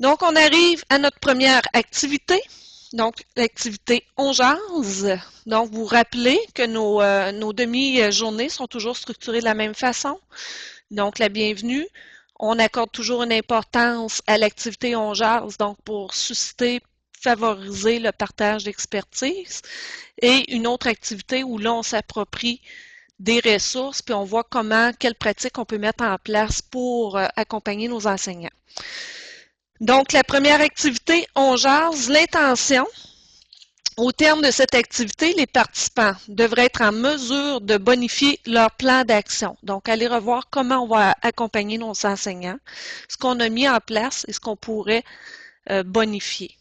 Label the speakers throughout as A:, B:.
A: Donc, on arrive à notre première activité. Donc, l'activité On jase. Donc, vous vous rappelez que nos demi-journées sont toujours structurées de la même façon. Donc, la bienvenue, on accorde toujours une importance à l'activité On jase, donc pour susciter, favoriser le partage d'expertise. Et une autre activité où là, on s'approprie des ressources, puis on voit quelles pratiques on peut mettre en place pour accompagner nos enseignants. Donc, la première activité, On jase, l'intention. Au terme de cette activité, les participants devraient être en mesure de bonifier leur plan d'action. Donc, aller revoir comment on va accompagner nos enseignants, ce qu'on a mis en place et ce qu'on pourrait bonifier.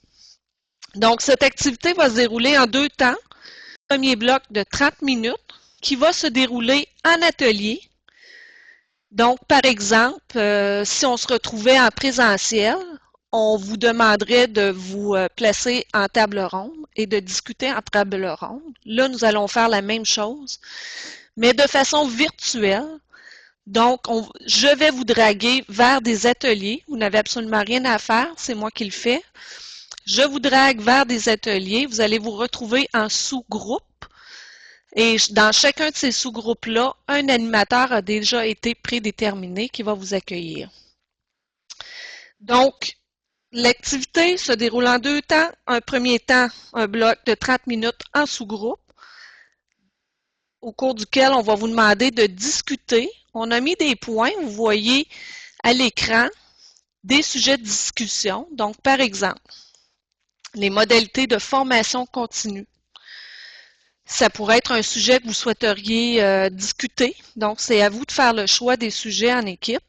A: Donc, cette activité va se dérouler en 2 temps. Premier bloc de 30 minutes qui va se dérouler en atelier. Donc, par exemple, si on se retrouvait en présentiel, on vous demanderait de vous placer en table ronde et de discuter en table ronde. Là, nous allons faire la même chose, mais de façon virtuelle. Donc, je vais vous draguer vers des ateliers. Vous n'avez absolument rien à faire, c'est moi qui le fais. Je vous drague vers des ateliers. Vous allez vous retrouver en sous-groupe. Et dans chacun de ces sous-groupes-là, un animateur a déjà été prédéterminé qui va vous accueillir. Donc, l'activité se déroule en 2 temps. Un premier temps, un bloc de 30 minutes en sous-groupe, au cours duquel on va vous demander de discuter. On a mis des points, vous voyez à l'écran, des sujets de discussion. Donc, par exemple, les modalités de formation continue. Ça pourrait être un sujet que vous souhaiteriez discuter. Donc, c'est à vous de faire le choix des sujets en équipe.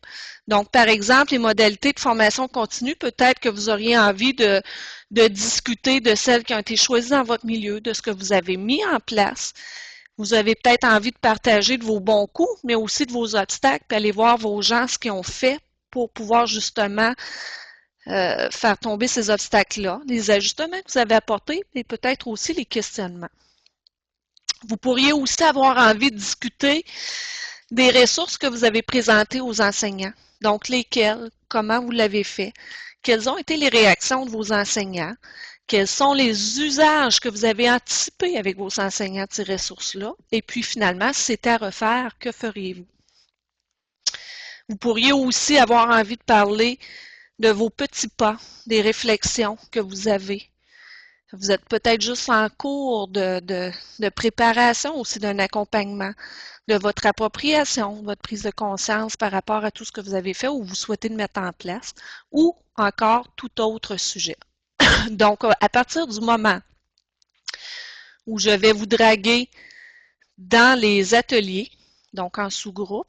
A: Donc, par exemple, les modalités de formation continue, peut-être que vous auriez envie de discuter de celles qui ont été choisies dans votre milieu, de ce que vous avez mis en place. Vous avez peut-être envie de partager de vos bons coups, mais aussi de vos obstacles, puis aller voir vos gens ce qu'ils ont fait pour pouvoir justement faire tomber ces obstacles-là, les ajustements que vous avez apportés et peut-être aussi les questionnements. Vous pourriez aussi avoir envie de discuter des ressources que vous avez présentées aux enseignants. Donc, lesquelles, comment vous l'avez fait, quelles ont été les réactions de vos enseignants, quels sont les usages que vous avez anticipés avec vos enseignants de ces ressources-là, et puis finalement, si c'était à refaire, que feriez-vous? Vous pourriez aussi avoir envie de parler de vos petits pas, des réflexions que vous avez. Vous êtes peut-être juste en cours de préparation aussi d'un accompagnement, de votre appropriation, votre prise de conscience par rapport à tout ce que vous avez fait ou vous souhaitez de mettre en place, ou encore tout autre sujet. Donc, à partir du moment où je vais vous draguer dans les ateliers, donc en sous-groupe,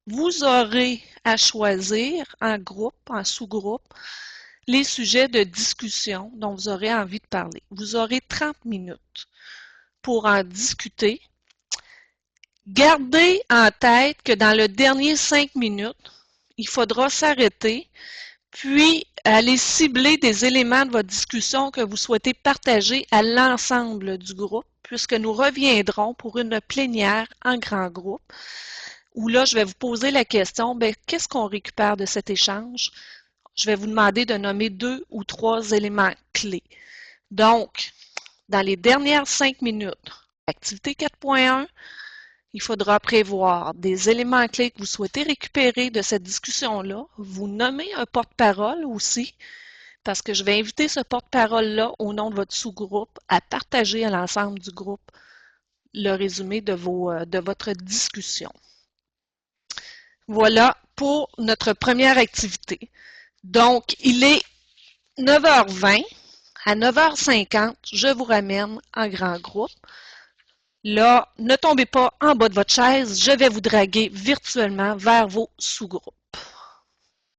A: vous aurez à choisir en groupe, en sous-groupe, les sujets de discussion dont vous aurez envie de parler. Vous aurez 30 minutes pour en discuter. Gardez en tête que dans le dernier 5 minutes, il faudra s'arrêter, puis aller cibler des éléments de votre discussion que vous souhaitez partager à l'ensemble du groupe, puisque nous reviendrons pour une plénière en grand groupe, où là, je vais vous poser la question, qu'est-ce qu'on récupère de cet échange? Je vais vous demander de nommer 2 ou 3 éléments clés. Donc, dans les dernières 5 minutes, activité 4.1, il faudra prévoir des éléments clés que vous souhaitez récupérer de cette discussion-là. Vous nommez un porte-parole aussi, parce que je vais inviter ce porte-parole-là au nom de votre sous-groupe à partager à l'ensemble du groupe le résumé de votre discussion. Voilà pour notre première activité. Donc, il est 9h20. À 9h50, je vous ramène en grand groupe. Là, ne tombez pas en bas de votre chaise. Je vais vous draguer virtuellement vers vos sous-groupes.